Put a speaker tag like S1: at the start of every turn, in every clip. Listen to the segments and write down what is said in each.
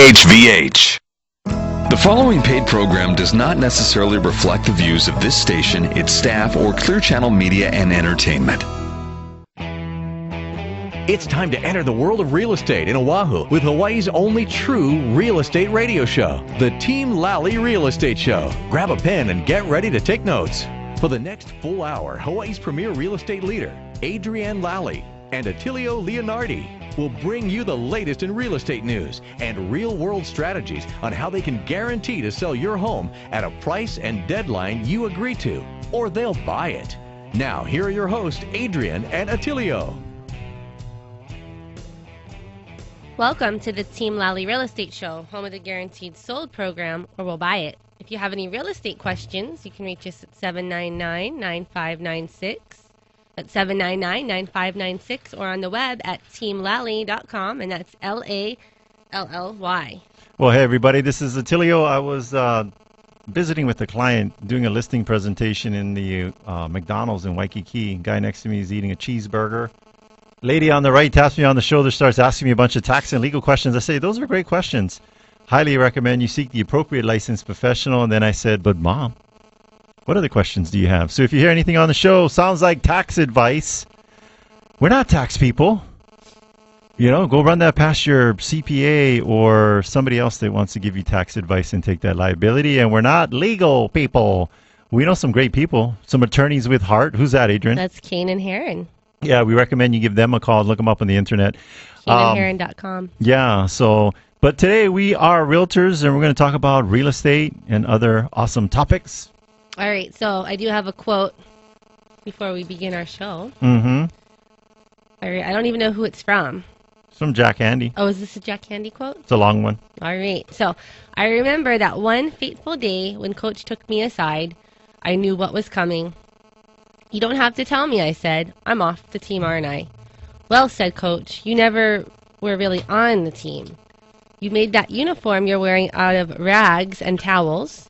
S1: KHVH. The following paid program does not necessarily reflect the views of this station, its staff, or Clear Channel Media and Entertainment.
S2: It's time to enter the world of real estate in Oahu with Hawaii's only true real estate radio show, the Team Lally Real Estate Show. Grab a pen and get ready to take notes. For the next full hour, Hawaii's premier real estate leader, ADRIENNE Lally, and ATTILIO Leonardi will bring you the latest in real estate news and real-world strategies on how they can guarantee to sell your home at a price and deadline you agree to, or they'll buy it. Now, here are your hosts, ADRIENNE and ATTILIO.
S3: Welcome to the Team Lally Real Estate Show, home of the Guaranteed Sold program, or we'll buy it. If you have any real estate questions, you can reach us at 799-9596. That's 799-9596, or on the web at teamlally.com, and that's Lally.
S4: Well, hey, everybody, this is ATTILIO. I was visiting with a client doing a listing presentation in the McDonald's in Waikiki. Guy next to me is eating a cheeseburger. Lady on the right taps me on the shoulder, starts asking me a bunch of tax and legal questions. I say, those are great questions. Highly recommend you seek the appropriate licensed professional. And then I said, but Mom, what other questions do you have? So if you hear anything on the show, sounds like tax advice. We're not tax people. You know, go run that past your CPA or somebody else that wants to give you tax advice and take that liability. And we're not legal people. We know some great people, some attorneys with heart. Who's that, Adrienne?
S3: That's Kane and Heron.
S4: Yeah, we recommend you give them a call. Look them up on the internet.
S3: KaneandHeron.com.
S4: Yeah, but today we are realtors, and we're going to talk about real estate and other awesome topics.
S3: All right, so I do have a quote before we begin our show.
S4: Mm-hmm.
S3: All right, I don't even know who it's from.
S4: It's from Jack Handy.
S3: Oh, is this a Jack Handy quote?
S4: It's a long one.
S3: All right, so I remember that one fateful day when Coach took me aside. I knew what was coming. You don't have to tell me, I said. I'm off the team, aren't I? Well, said Coach, you never were really on the team. You made that uniform you're wearing out of rags and towels,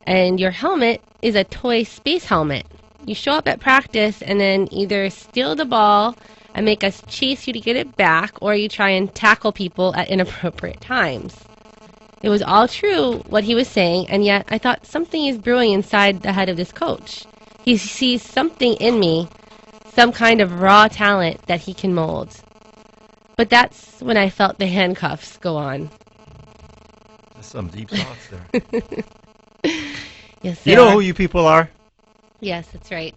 S3: and your helmet is a toy space helmet. You show up at practice and then either steal the ball and make us chase you to get it back, or you try and tackle people at inappropriate times. It was all true what he was saying, and yet I thought something is brewing inside the head of this coach. He sees something in me, some kind of raw talent that he can mold. But that's when I felt the handcuffs go on.
S4: There's some deep thoughts there.
S3: Yes,
S4: you know who you people are?
S3: Yes, that's right.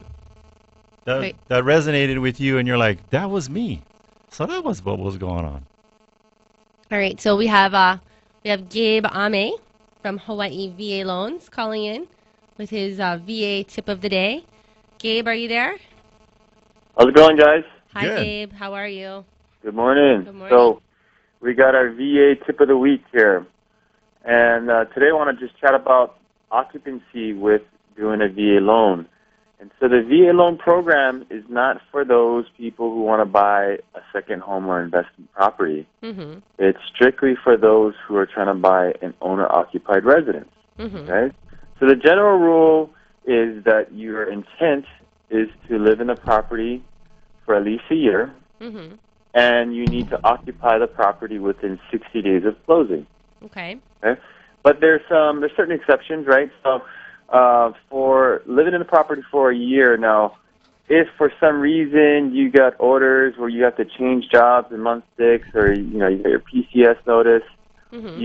S4: That resonated with you, and you're like, that was me. So that was what was going on.
S3: All right, so we have Gabe Amey from Hawaii VA Loans calling in with his VA tip of the day. Gabe, are you there?
S5: How's it going, guys?
S3: Hi,
S4: Good.
S3: Gabe. How are you?
S5: Good morning.
S3: Good morning.
S5: So we got our VA tip of the week here. And today I want to just chat about occupancy with doing a VA loan. And so the VA loan program is not for those people who want to buy a second home or investment property.
S3: Mm-hmm.
S5: It's strictly for those who are trying to buy an owner-occupied residence.
S3: Mm-hmm.
S5: Okay? So the general rule is that your intent is to live in the property for at least a year,
S3: Mm-hmm.
S5: and you need to occupy the property within 60 days of closing.
S3: Okay.
S5: Okay? But there's certain exceptions, right? So for living in the property for a year now, if for some reason you got orders where you have to change jobs in month 6, or you got your PCS notice,
S3: Mm-hmm.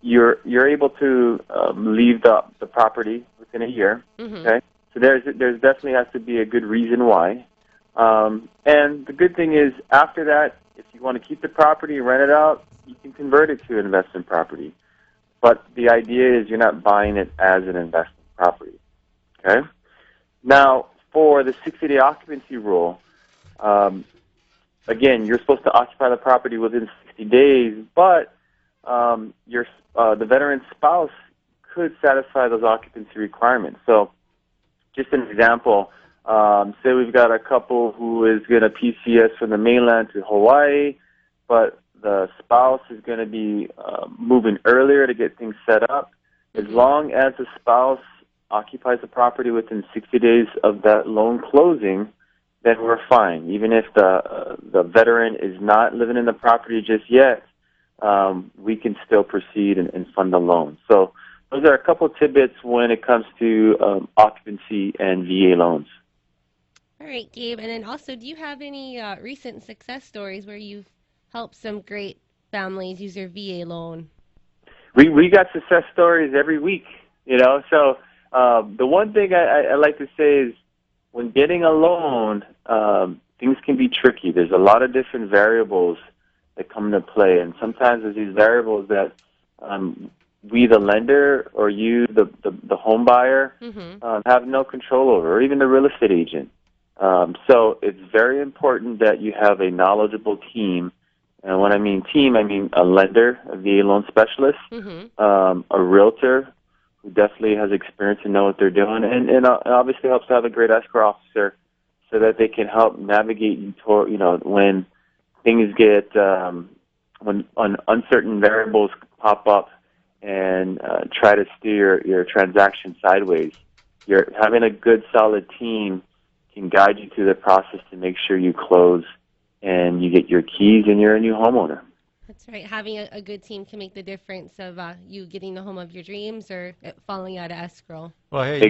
S5: you're able to leave the property within a year.
S3: Mm-hmm.
S5: Okay, so there's definitely has to be a good reason why. And the good thing is, after that, if you want to keep the property, rent it out, you can convert it to an investment property. But the idea is you're not buying it as an investment property. Okay. Now, for the 60-day occupancy rule, again, you're supposed to occupy the property within 60 days, but the veteran's spouse could satisfy those occupancy requirements. So, just an example, say we've got a couple who is going to PCS from the mainland to Hawaii, but the spouse is going to be moving earlier to get things set up. As long as the spouse occupies the property within 60 days of that loan closing, then we're fine. Even if the veteran is not living in the property just yet, we can still proceed and fund the loan. So those are a couple of tidbits when it comes to occupancy and VA loans.
S3: All right, Gabe. And then also, do you have any recent success stories where you've helped some great families use their VA loan?
S5: We got success stories every week, So the one thing I like to say is when getting a loan, things can be tricky. There's a lot of different variables that come into play, and sometimes there's these variables that we, the lender, or you, the home buyer, have no control over, or even the real estate agent. So it's very important that you have a knowledgeable team. And when I mean team, I mean a lender, a VA loan specialist, a realtor who definitely has experience and know what they're doing, and it obviously helps to have a great escrow officer so that they can help navigate you toward, when things get, when uncertain variables pop up and try to steer your transaction sideways. Having a good, solid team can guide you through the process to make sure you close and you get your keys and you're a new homeowner.
S3: That's right. Having a good team can make the difference of you getting the home of your dreams or it falling out of escrow.
S4: Well, hey,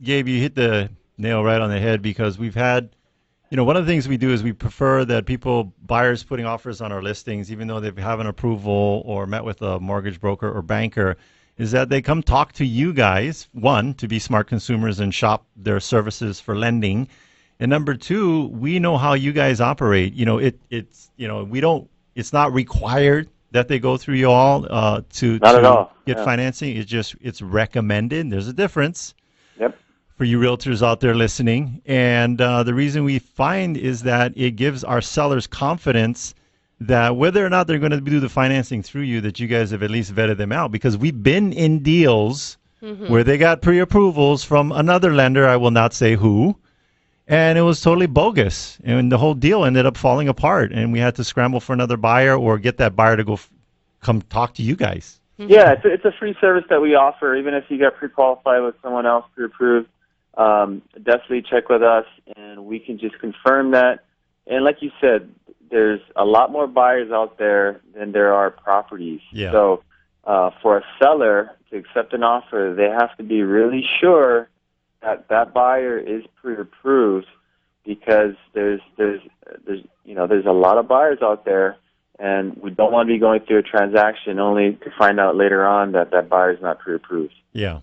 S4: Gabe, you hit the nail right on the head, because we've had, one of the things we do is we prefer that buyers putting offers on our listings, even though they have an approval or met with a mortgage broker or banker, is that they come talk to you guys, one, to be smart consumers and shop their services for lending. And number two, we know how you guys operate. It's not required that they go through you all to get financing. It's recommended. There's a difference.
S5: Yep.
S4: For you realtors out there listening. And the reason we find is that it gives our sellers confidence that whether or not they're going to do the financing through you, that you guys have at least vetted them out, because we've been in deals where they got pre-approvals from another lender, I will not say who, and it was totally bogus, and the whole deal ended up falling apart, and we had to scramble for another buyer or get that buyer to come talk to you guys.
S5: Yeah, it's a free service that we offer, even if you get pre-qualified with someone else pre-approved. Definitely check with us, and we can just confirm that. And like you said, there's a lot more buyers out there than there are properties.
S4: Yeah.
S5: So for a seller to accept an offer, they have to be really sure that buyer is pre-approved, because there's a lot of buyers out there, and we don't want to be going through a transaction only to find out later on that buyer is not pre-approved.
S4: Yeah.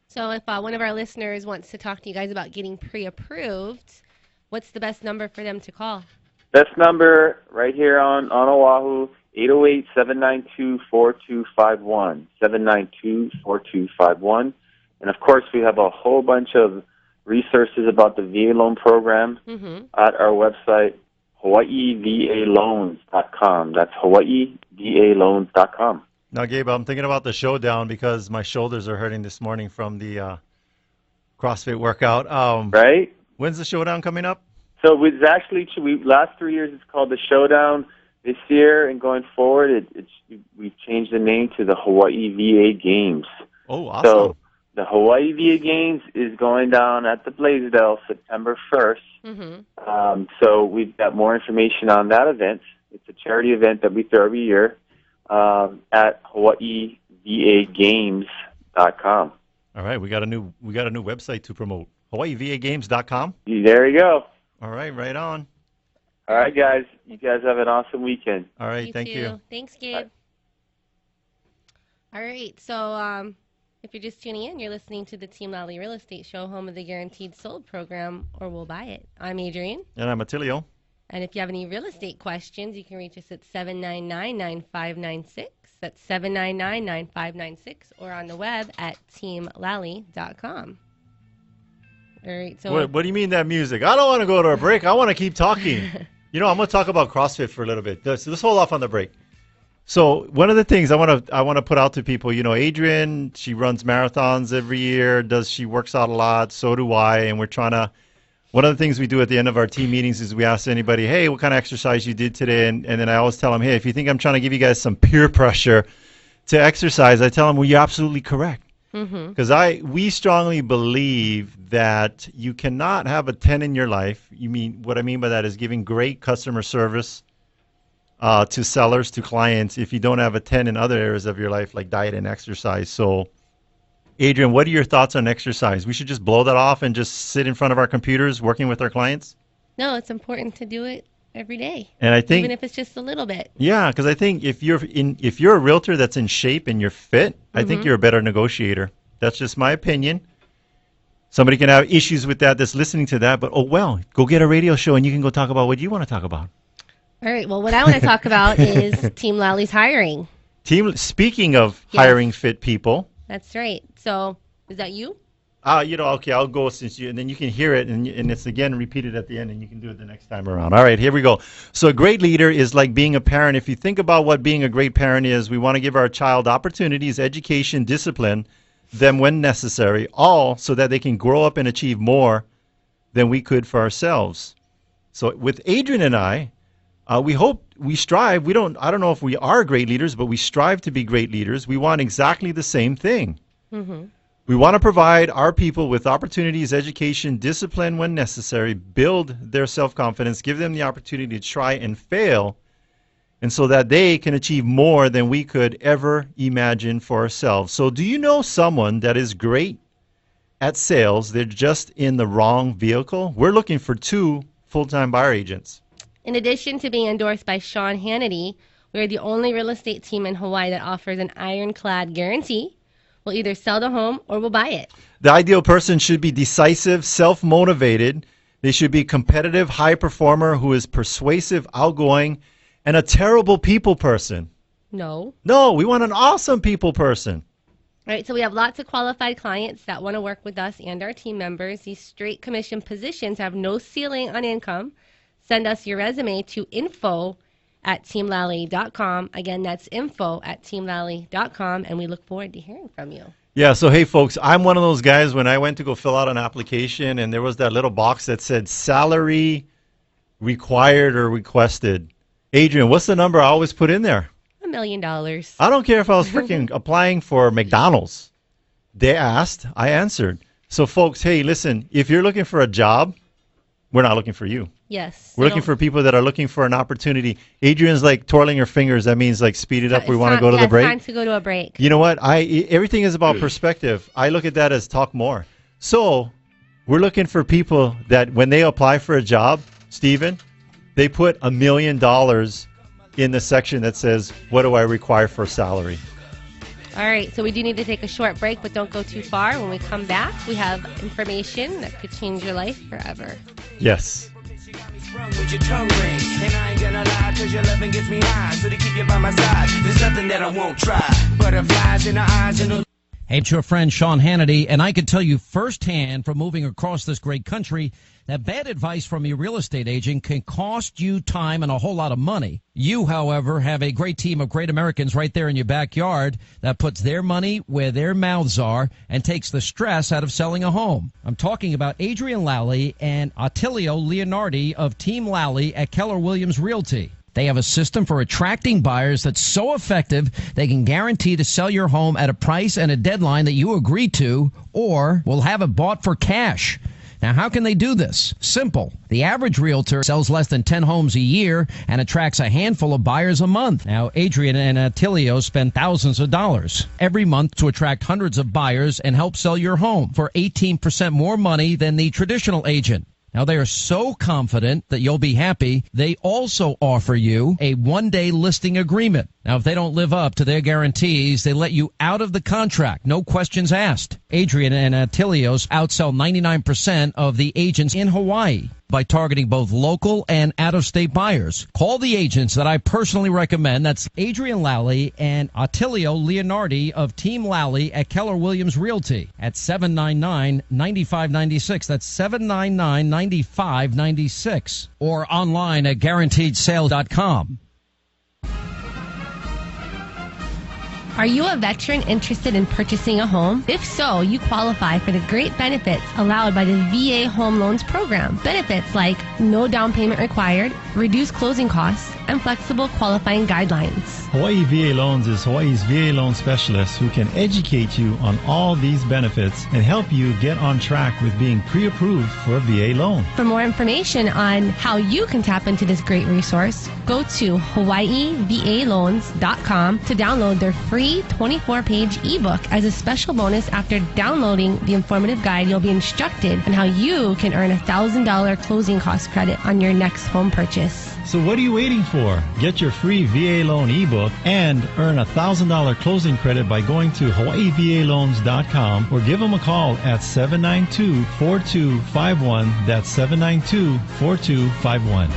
S3: So if one of our listeners wants to talk to you guys about getting pre-approved, what's the best number for them to call?
S5: Best number right here on Oahu, 808-792-4251, 792-4251. And, of course, we have a whole bunch of resources about the VA loan program at our website, HawaiiVALoans.com. That's HawaiiVALoans.com.
S4: Now, Gabe, I'm thinking about the showdown because my shoulders are hurting this morning from the CrossFit workout.
S5: Right?
S4: When's the showdown coming up?
S5: So it's actually, last 3 years it's called the Showdown. This year and going forward, we've changed the name to the Hawaii VA Games.
S4: Oh, awesome.
S5: So the Hawaii VA Games is going down at the Blaisdell September 1st. So we've got more information on that event. It's a charity event that we throw every year at HawaiiVAGames.com.
S4: All right, we got a new website to promote. HawaiiVAGames.com.
S5: There you go.
S4: All right, right on.
S5: All right, guys. You guys have an awesome weekend.
S4: All right, thank you.
S3: Thanks, Gabe. All right, so if you're just tuning in, you're listening to the Team Lally Real Estate Show, home of the Guaranteed Sold program, or We'll Buy It. I'm Adrienne.
S4: And I'm Attilio.
S3: And if you have any real estate questions, you can reach us at 799-9596. That's 799-9596, or on the web at teamlally.com. All right, so
S4: what do you mean that music? I don't want to go to a break. I want to keep talking. I'm going to talk about CrossFit for a little bit. Let's hold off on the break. So one of the things I want to put out to people, Adrienne, she runs marathons every year. She works out a lot. So do I. And we're trying to. One of the things we do at the end of our team meetings is we ask anybody, hey, what kind of exercise you did today? And then I always tell them, hey, if you think I'm trying to give you guys some peer pressure to exercise, I tell them, well, you're absolutely correct. Because we strongly believe that you cannot have a 10 in your life. What I mean by that is giving great customer service, to sellers, to clients, if you don't have a 10 in other areas of your life like diet and exercise. So, Adrienne, what are your thoughts on exercise? We should just blow that off and just sit in front of our computers working with our clients?
S3: No, it's important to do it every day.
S4: And I think,
S3: even if it's just a little bit.
S4: Yeah, because I think if you're a realtor that's in shape and you're fit, I think you're a better negotiator. That's just my opinion. Somebody can have issues with that that's listening to that, but go get a radio show and you can go talk about what you want to talk about.
S3: All right. Well, what I want to talk about is Team Lally's hiring.
S4: Speaking of hiring fit people.
S3: That's right. So, is that you?
S4: Okay, I'll go and then you can hear it, and it's again repeated at the end, and you can do it the next time around. All right, here we go. So a great leader is like being a parent. If you think about what being a great parent is, we want to give our child opportunities, education, discipline, them when necessary, all so that they can grow up and achieve more than we could for ourselves. So with Adrienne and I, we strive. I don't know if we are great leaders, but we strive to be great leaders. We want exactly the same thing. Mm-hmm. We want to provide our people with opportunities, education, discipline when necessary, build their self-confidence, give them the opportunity to try and fail, and so that they can achieve more than we could ever imagine for ourselves. So do you know someone that is great at sales? They're just in the wrong vehicle. We're looking for 2 full-time buyer agents.
S3: In addition to being endorsed by Sean Hannity, we are the only real estate team in Hawaii that offers an ironclad guarantee. We'll either sell the home or we'll buy it.
S4: The ideal person should be decisive, self-motivated. They should be competitive, high performer who is persuasive, outgoing, and a terrible people person.
S3: No,
S4: we want an awesome people person.
S3: All right, so we have lots of qualified clients that want to work with us and our team members. These straight commission positions have no ceiling on income. Send us your resume to info@teamlally.com. Again, that's info@teamlally.com, and we look forward to hearing from you.
S4: Yeah, so hey, folks, I'm one of those guys when I went to go fill out an application and there was that little box that said salary required or requested. Adrienne, what's the number I always put in there?
S3: $1 million.
S4: I don't care if I was freaking applying for McDonald's. They asked, I answered. So, folks, hey, listen, if you're looking for a job, we're not looking for you.
S3: Yes.
S4: We're looking for people that are looking for an opportunity. Adrienne's like twirling her fingers. That means like speed it up. We want to go to the break.
S3: It's time to go to a break.
S4: You know what? Everything is about perspective. I look at that as talk more. So we're looking for people that when they apply for a job, Stephen, they put $1 million in the section that says, what do I require for salary?
S3: All right, so we do need to take a short break, but don't go too far. When we come back, we have information that could change your life forever.
S4: Yes.
S6: With your tongue ring, and I ain't gonna lie, 'cause your loving gets me high, so to keep you by my side, there's nothing that I won't try. Butterflies in the eyes and
S7: Hey, it's your friend Sean Hannity, and I can tell you firsthand from moving across this great country that bad advice from your real estate agent can cost you time and a whole lot of money. You, however, have a great team of great Americans right there in your backyard that puts their money where their mouths are and takes the stress out of selling a home. I'm talking about ADRIENNE LALLY and ATTILIO LEONARDI of Team Lally at Keller Williams Realty. They have a system for attracting buyers that's so effective they can guarantee to sell your home at a price and a deadline that you agree to, or will have it bought for cash. Now, how can they do this? Simple. The average realtor sells less than 10 homes a year and attracts a handful of buyers a month. Now, Adrienne and ATTILIO spend thousands of dollars every month to attract hundreds of buyers and help sell your home for 18% more money than the traditional agent. Now, they are so confident that you'll be happy, they also offer you a one-day listing agreement. Now, if they don't live up to their guarantees, they let you out of the contract, no questions asked. Adrienne and ATTILIO's outsell 99% of the agents in Hawaii by targeting both local and out-of-state buyers. Call the agents that I personally recommend. That's ADRIENNE LALLY and ATTILIO LEONARDI of Team Lally at Keller Williams Realty at 799-9596. That's 799-9596. Or online at guaranteedsale.com.
S3: Are you a veteran interested in purchasing a home? If so, you qualify for the great benefits allowed by the VA Home Loans Program. Benefits like no down payment required, reduced closing costs, and flexible qualifying guidelines.
S4: Hawaii VA Loans is Hawaii's VA loan specialist who can educate you on all these benefits and help you get on track with being pre-approved for a VA loan.
S3: For more information on how you can tap into this great resource, go to hawaiivaloans.com to download their free 24-page ebook. As a special bonus, after downloading the informative guide, you'll be instructed on how you can earn a $1,000 closing cost credit on your next home purchase.
S4: So what are you waiting for? Get your free VA loan ebook and earn a $1,000 closing credit by going to hawaiivaloans.com or give them a call at 792-4251. That's 792-4251.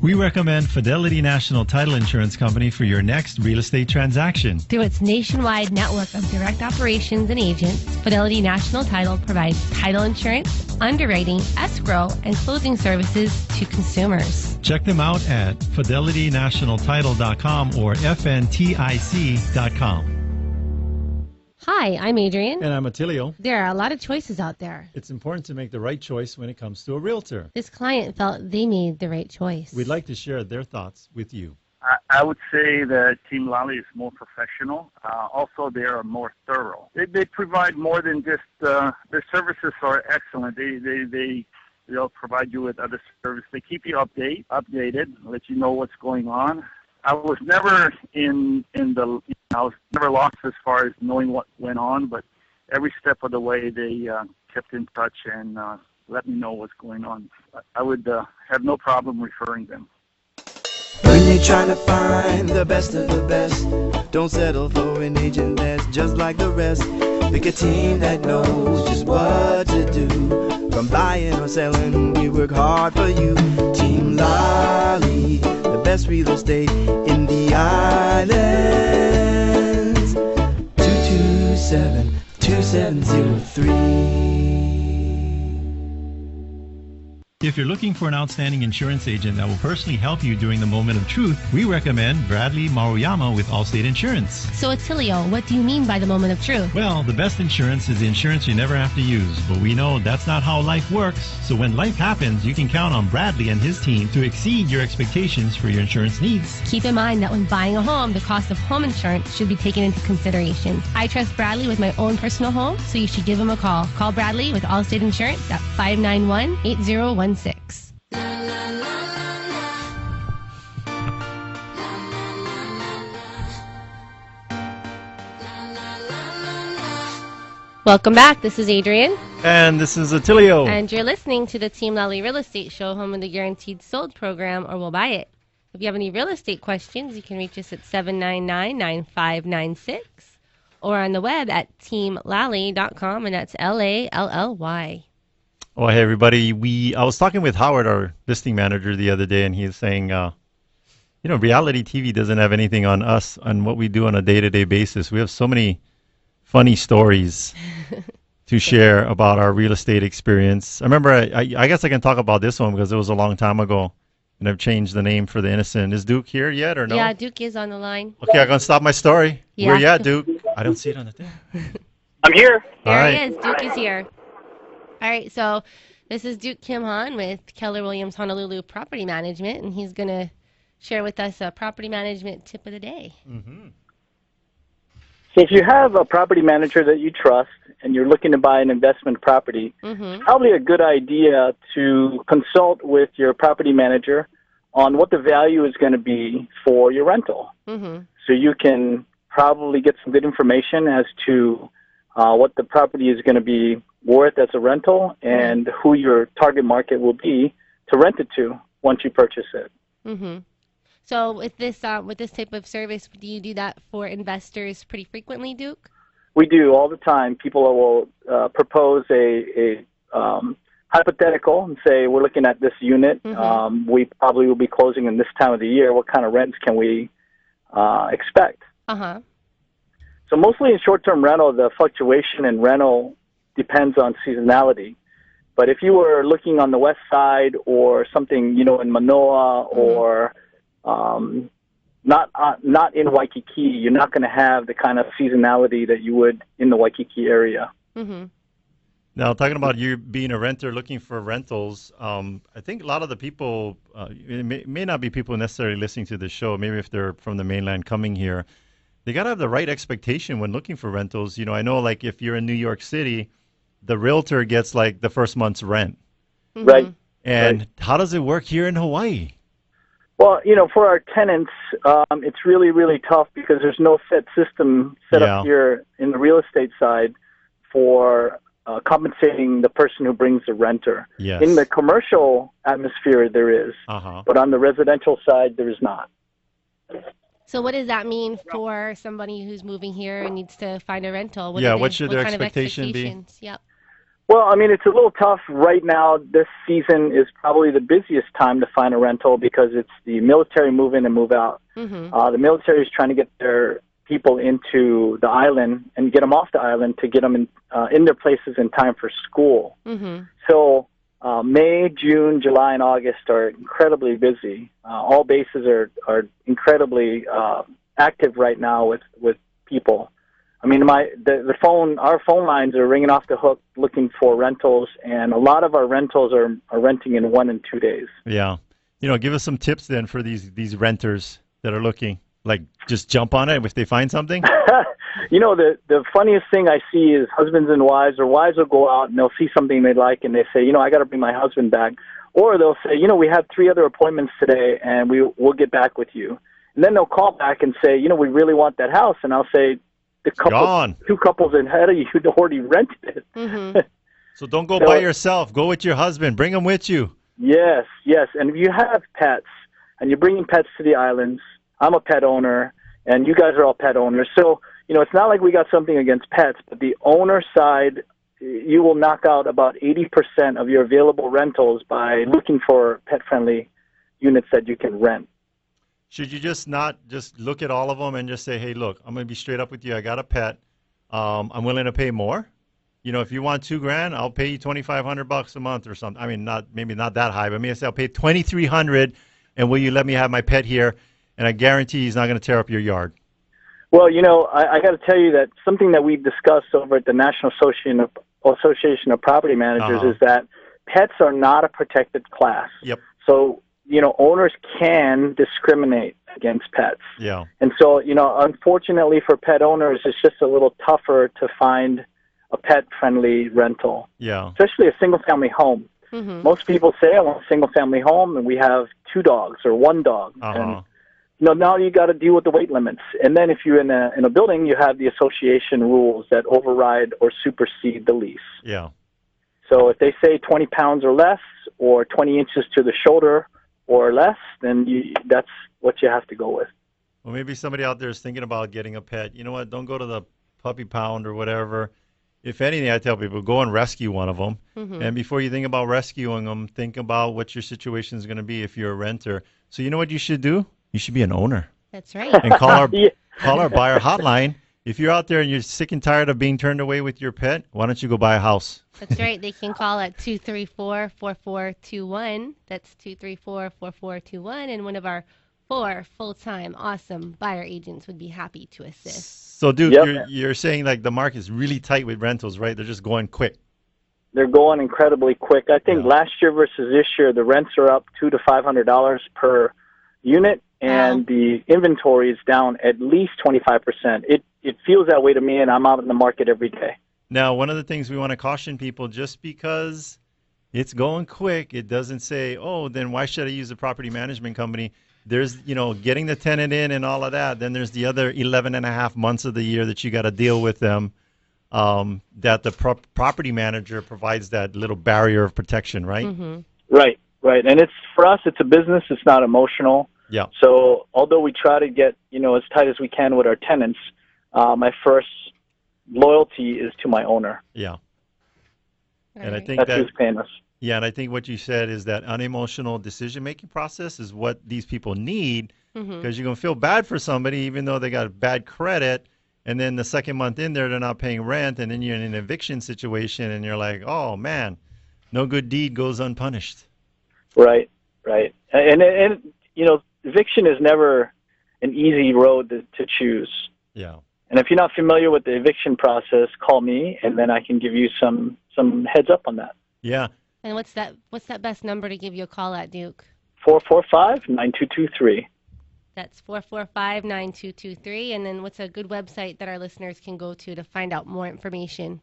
S4: We recommend Fidelity National Title Insurance Company for your next real estate transaction.
S3: Through its nationwide network of direct operations and agents, Fidelity National Title provides title insurance, underwriting, escrow, and closing services to consumers.
S4: Check them out at fidelitynationaltitle.com or fntic.com.
S3: Hi, I'm Adrienne.
S4: And I'm Attilio.
S3: There are a lot of choices out there.
S4: It's important to make the right choice when it comes to a realtor.
S3: This client felt they made the right choice.
S4: We'd like to share their thoughts with you.
S8: I would say that Team Lally is more professional. Also, they are more thorough. They provide more than just their services are excellent. They'll provide you with other services. They keep you updated, let you know what's going on. I was never I was never lost as far as knowing what went on, but every step of the way they kept in touch and let me know what's going on. I would have no problem referring them.
S6: When you're trying to find the best of the best, don't settle for an agent that's just like the rest. Pick a team that knows just what to do. From buying or selling, we work hard for you. Team Lally, the best real estate in the islands. 227-2703.
S4: If you're looking for an outstanding insurance agent that will personally help you during the moment of truth, we recommend Bradley Maruyama with Allstate Insurance.
S3: So, Attilio, what do you mean by the moment of truth?
S4: Well, the best insurance is the insurance you never have to use, but we know that's not how life works. So when life happens, you can count on Bradley and his team to exceed your expectations for your insurance needs.
S3: Keep in mind that when buying a home, the cost of home insurance should be taken into consideration. I trust Bradley with my own personal home, so you should give him a call. Call Bradley with Allstate Insurance at 591-8016. Welcome back. This is Adrienne.
S4: And this is Attilio.
S3: And you're listening to the Team Lally Real Estate Show, home of the Guaranteed Sold program, or we'll buy it. If you have any real estate questions, you can reach us at 799-9596 or on the web at teamlally.com, and that's Lally.
S4: Oh, hey, everybody. I was talking with Howard, our listing manager, the other day, and he was saying, reality TV doesn't have anything on us, on what we do on a day-to-day basis. We have so many funny stories to share about our real estate experience. I remember, I guess I can talk about this one because it was a long time ago, and I've changed the name for the innocent. Is Duke here yet or no?
S3: Yeah, Duke is on the line.
S4: Okay, I'm going to stop my story.
S3: Yeah.
S4: Where you at, Duke? I don't see it on the thing.
S5: I'm here.
S3: There he is. Duke is here. All right, so this is Duke Kimhan with Keller Williams Honolulu Property Management, and he's going to share with us a property management tip of the day.
S4: Mm-hmm.
S9: So if you have a property manager that you trust and you're looking to buy an investment property, it's probably a good idea to consult with your property manager on what the value is going to be for your rental.
S3: Mm-hmm.
S9: So you can probably get some good information as to what the property is going to be worth as a rental and who your target market will be to rent it to once you purchase it.
S3: Mm-hmm. So with this type of service, do you do that for investors pretty frequently, Duke?
S9: We do all the time. People will propose a hypothetical and say, we're looking at this unit.
S3: Mm-hmm.
S9: We probably will be closing in this time of the year. What kind of rents can we expect?
S3: Uh-huh.
S9: So mostly in short-term rental, the fluctuation in rental depends on seasonality. But if you were looking on the west side or something, in Manoa or not in Waikiki, you're not going to have the kind of seasonality that you would in the Waikiki area.
S3: Mm-hmm.
S4: Now, talking about you being a renter looking for rentals, I think a lot of the people, it may not be people necessarily listening to the show, maybe if they're from the mainland coming here, they got to have the right expectation when looking for rentals. I know like if you're in New York City, the realtor gets like the first month's rent.
S9: Right.
S4: And how does it work here in Hawaii?
S9: Well, for our tenants, it's really, really tough because there's no set system set up here in the real estate side for compensating the person who brings the renter.
S4: Yes.
S9: In the commercial atmosphere, there is, but on the residential side, there is not.
S3: So what does that mean for somebody who's moving here and needs to find a rental?
S4: What should their expectation be?
S3: Yep.
S9: Well, I mean, it's a little tough right now. This season is probably the busiest time to find a rental because it's the military move in and move out. The military is trying to get their people into the island and get them off the island to get them in their places in time for school. So May, June, July, and August are incredibly busy. All bases are incredibly active right now with people. I mean, our phone lines are ringing off the hook looking for rentals, and a lot of our rentals are renting in 1 and 2 days.
S4: Yeah. Give us some tips then for these renters that are looking. Like, just jump on it if they find something?
S9: The funniest thing I see is husbands and wives, or wives will go out and they'll see something they like and they say, I got to bring my husband back. Or they'll say, we have 3 other appointments today and we'll get back with you. And then they'll call back and say, we really want that house. And I'll say, two couples ahead of you already rented it.
S4: So don't go by yourself. Go with your husband. Bring them with you.
S9: Yes. And if you have pets and you're bringing pets to the islands, I'm a pet owner, and you guys are all pet owners. So, it's not like we got something against pets, but the owner side, you will knock out about 80% of your available rentals by looking for pet-friendly units that you can rent.
S4: Should you just not just look at all of them and just say, hey, look, I'm going to be straight up with you. I got a pet. I'm willing to pay more. If you want $2,000, I'll pay you $2,500 a month or something. I mean, maybe not that high, but maybe I say I'll pay $2,300, and will you let me have my pet here? And I guarantee he's not going to tear up your yard.
S9: Well, I got to tell you that something that we've discussed over at the National Association of Property Managers is that pets are not a protected class.
S4: Yep.
S9: So, owners can discriminate against pets.
S4: Yeah.
S9: And so, unfortunately for pet owners, it's just a little tougher to find a pet-friendly rental.
S4: Yeah.
S9: Especially a single-family home. Most people say, I want a single-family home, and we have 2 dogs or 1 dog. And now you got to deal with the weight limits. And then if you're in a building, you have the association rules that override or supersede the lease.
S4: Yeah.
S9: So if they say 20 pounds or less, or 20 inches to the shoulder or less, then that's what you have to go with.
S4: Well, maybe somebody out there is thinking about getting a pet. You know what? Don't go to the puppy pound or whatever. If anything, I tell people, go and rescue one of them. And before you think about rescuing them, think about what your situation is going to be if you're a renter. So you know what you should do? You should be an owner.
S3: That's right.
S4: And call our buyer hotline. If you're out there and you're sick and tired of being turned away with your pet, why don't you go buy a house?
S3: That's right. They can call at 234-4421. That's 234-4421. And one of our 4 full-time awesome buyer agents would be happy to assist.
S4: So, Duke, you're saying like the market is really tight with rentals, right? They're just going quick.
S9: They're going incredibly quick. I think last year versus this year, the rents are up $200 to $500 per unit, and the inventory is down at least 25%. It feels that way to me, and I'm out in the market every day.
S4: Now, one of the things we want to caution people, just because it's going quick, it doesn't say, oh, then why should I use a property management company? There's, getting the tenant in and all of that. Then there's the other 11 and a half months of the year that you got to deal with them, that the property manager provides that little barrier of protection, right?
S9: Right. And for us, it's a business. It's not emotional.
S4: Yeah.
S9: So although we try to get, as tight as we can with our tenants, my first loyalty is to my owner.
S4: Yeah.
S3: Right.
S4: And I think
S9: that's who's paying us.
S4: Yeah, and I think what you said is that unemotional decision-making process is what these people need, because you're going to feel bad for somebody even though they got bad credit, and then the second month in there, they're not paying rent, and then you're in an eviction situation, and you're like, oh, man, no good deed goes unpunished.
S9: Right. And eviction is never an easy road to choose.
S4: Yeah.
S9: And if you're not familiar with the eviction process, call me, and then I can give you some heads up on that.
S4: Yeah.
S3: And what's that best number to give you a call at, Duke?
S9: 445-9223.
S3: That's 445-9223. And then what's a good website that our listeners can go to find out more information?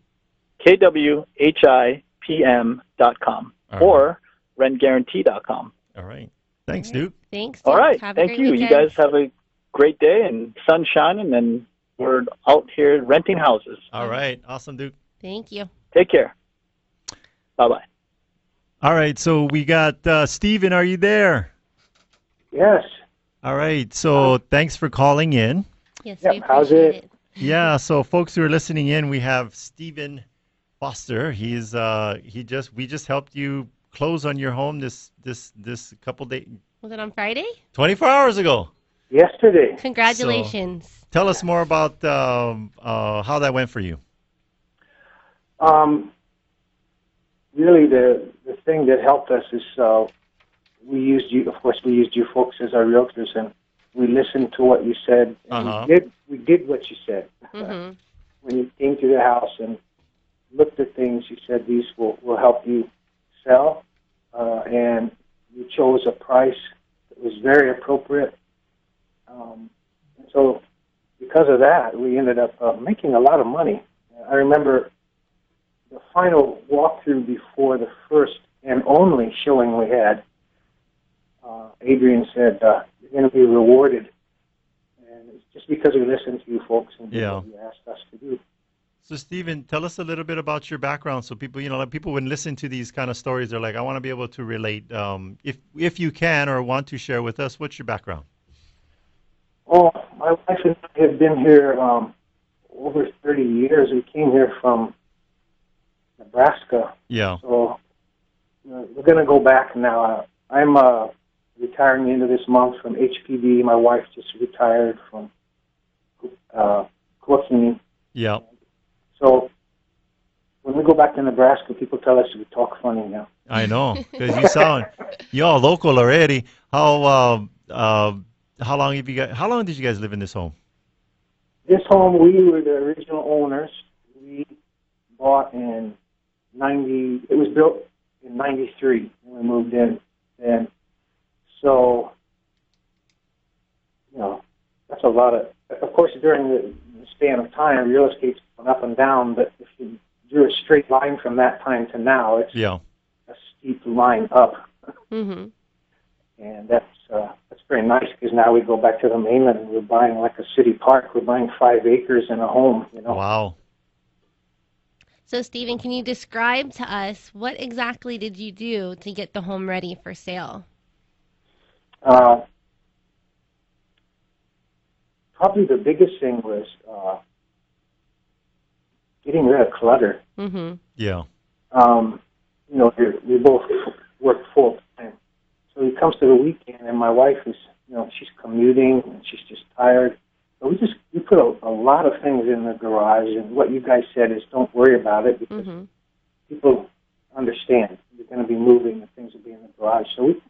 S9: KWHIPM.com or rentguarantee.com.
S4: All right. Thanks, Duke.
S3: Thanks, Duke.
S9: All right.
S3: Have a
S9: Thank
S3: great
S9: you.
S3: weekend.
S9: You guys have a great day and sun shining, and we're out here renting houses.
S4: All right. Awesome, Duke.
S3: Thank you.
S9: Take care. Bye-bye.
S4: All right. So we got Steven. Are you there?
S10: Yes.
S4: All right. So thanks for calling in.
S3: Yes,
S10: Yep.
S3: we
S10: How's
S3: appreciate
S10: it?
S4: Yeah. So folks who are listening in, we have Steven Foster. We just helped you close on your home this couple days.
S3: Was it on Friday?
S4: 24 hours ago.
S10: Yesterday.
S3: Congratulations.
S4: So, tell us more about how that went for you.
S10: Really, the thing that helped us is we used you. Of course, we used you folks as our realtors, and we listened to what you said. And we did what you said.
S3: Mm-hmm.
S10: When you came to the house and looked at things, you said these will help you sell, and you chose a price that was very appropriate. And so because of that, we ended up making a lot of money. I remember the final walkthrough before the first and only showing we had, Adrienne said, you're going to be rewarded. And it's just because we listened to you folks and did what you asked us to do.
S4: So, Steven, tell us a little bit about your background so people, like people when listen to these kind of stories, they're like, I want to be able to relate. If you can or want to share with us, what's your background?
S10: Oh, my wife and I have been here over 30 years. We came here from Nebraska.
S4: Yeah.
S10: So we're going to go back now. I'm retiring into this month from HPD. My wife just retired from Cooking.
S4: Yeah.
S10: So when we go back to Nebraska, people tell us we talk funny now.
S4: I know, because you're all local already. How long did you guys live in this home?
S10: This home, we were the original owners. We bought in it was built in 93 when we moved in then. So, that's a lot of course, during the span of time, real estate's gone up and down, but if you drew a straight line from that time to now, it's a steep line up.
S3: Mm-hmm.
S10: And that's very nice because now we go back to the mainland and we're buying like a city park. We're buying 5 acres and a home,
S4: Wow.
S3: So, Steven, can you describe to us what exactly did you do to get the home ready for sale?
S10: Probably the biggest thing was getting rid of clutter.
S3: Mm-hmm.
S4: Yeah.
S10: We both work full time. So he comes to the weekend, and my wife is, she's commuting, and she's just tired. So we put a lot of things in the garage, and what you guys said is don't worry about it because people understand you're going to be moving and things will be in the garage. So we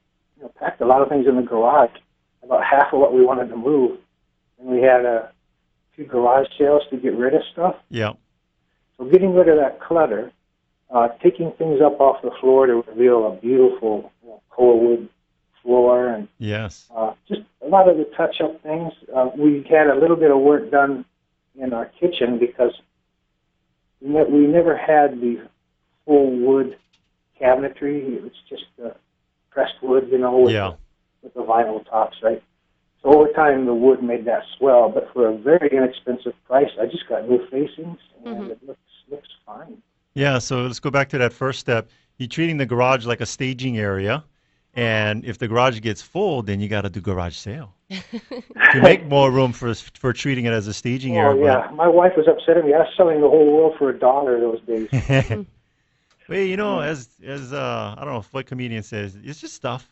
S10: packed a lot of things in the garage, about half of what we wanted to move. And we had a few garage sales to get rid of stuff.
S4: Yeah.
S10: So getting rid of that clutter, taking things up off the floor to reveal a beautiful coal wood floor, and
S4: yes,
S10: just a lot of the touch-up things. We had a little bit of work done in our kitchen because we never had the full wood cabinetry. It was just pressed wood, with the vinyl tops, right? So over time, the wood made that swell, but for a very inexpensive price, I just got new facings, and it looks fine.
S4: Yeah, so let's go back to that first step. You're treating the garage like a staging area, and if the garage gets full, then you got to do garage sale to make more room for treating it as a staging area.
S10: Oh, yeah. My wife was upset at me. I was selling the whole world for $1 those days.
S4: Well, as I don't know what comedian says, it's just stuff.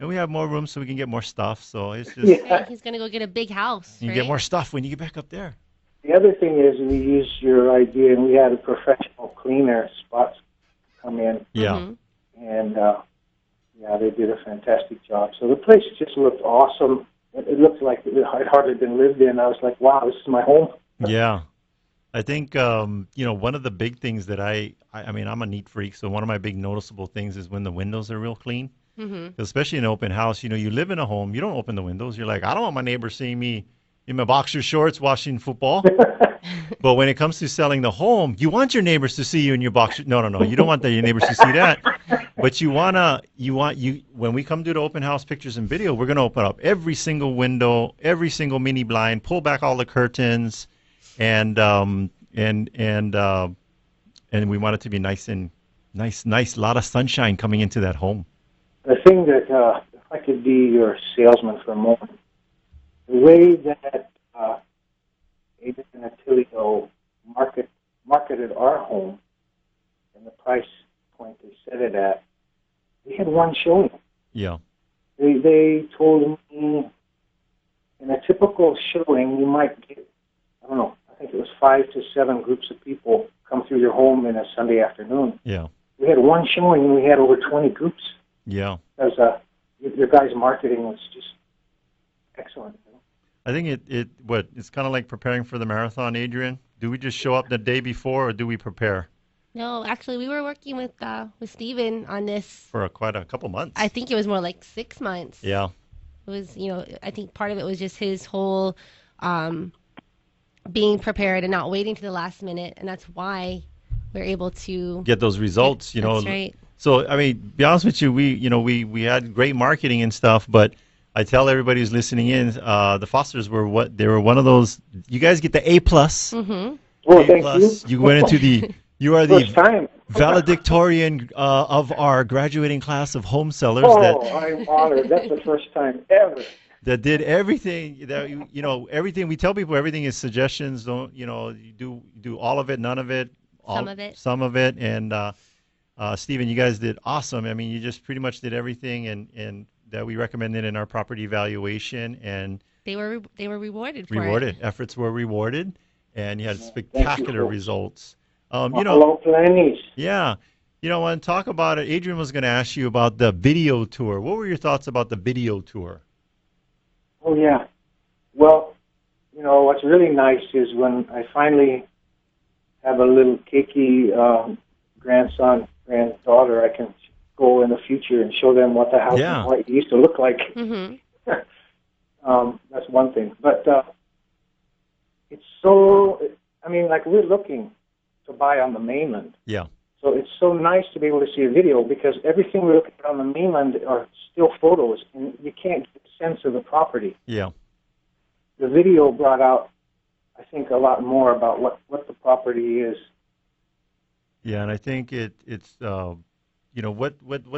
S4: And we have more room so we can get more stuff. So it's just...
S3: Yeah. He's going to go get a big house,
S4: You get more stuff when you get back up there.
S10: The other thing is we used your idea, and we had a professional cleaner spots come in.
S4: Yeah.
S10: And, they did a fantastic job. So the place just looked awesome. It looked like it had hardly been lived in. I was like, wow, this is my home.
S4: Yeah. I think, one of the big things that I mean, I'm a neat freak, so one of my big noticeable things is when the windows are real clean. Mm-hmm. Especially in an open house, you live in a home, you don't open the windows. You're like, I don't want my neighbors seeing me in my boxer shorts watching football. But when it comes to selling the home, you want your neighbors to see you in your boxer. No, you don't want your neighbors to see that. But when we come do the open house pictures and video, we're going to open up every single window, every single mini blind, pull back all the curtains, and we want it to be nice, lot of sunshine coming into that home.
S10: The thing that, if I could be your salesman for a moment, the way that Adrienne and ATTILIO marketed our home and the price point they set it at, we had one showing.
S4: Yeah.
S10: They told me in a typical showing you might get, I don't know, I think it was 5 to 7 groups of people come through your home in a Sunday afternoon.
S4: Yeah.
S10: We had one showing and we had over 20 groups.
S4: Yeah.
S10: Because your guys' marketing was just excellent.
S4: I think it's kind of like preparing for the marathon, Adrienne. Do we just show up the day before, or do we prepare?
S3: No, actually, we were working with Steven on this
S4: for quite a couple months.
S3: I think it was more like 6 months.
S4: Yeah.
S3: It was, I think part of it was just his whole being prepared and not waiting to the last minute, and that's why we're able to
S4: get those results.
S3: That's right.
S4: So, I mean, be honest with you, we had great marketing and stuff, but I tell everybody who's listening in, the Fosters were one of those. You guys get the A+.
S3: Mm-hmm.
S10: Well, thank you.
S4: You went into you are the
S10: first time.
S4: valedictorian of our graduating class of home sellers.
S10: I'm honored. That's the first time ever.
S4: That did everything. That everything we tell people. Everything is suggestions. Don't you do all of it, none of it, some of it, and Steven, you guys did awesome. I mean, you just pretty much did everything, and that we recommended in our property evaluation, and
S3: they were rewarded for it.
S4: Efforts were rewarded, and you had spectacular results.
S10: Hello, Plannies.
S4: Yeah. I want to talk about it. Adrienne was going to ask you about the video tour. What were your thoughts about the video tour?
S10: Oh, yeah. Well, what's really nice is when I finally have a little cakey granddaughter, I can go in the future and show them what the house in Hawaii used to look like.
S3: Mm-hmm.
S10: That's one thing. But it's so, like we're looking to buy on the mainland.
S4: Yeah.
S10: So it's so nice to be able to see a video because everything we look at on the mainland are still photos, and you can't get a sense of the property.
S4: Yeah.
S10: The video brought out, I think, a lot more about what the property is.
S4: Yeah, and I think it's what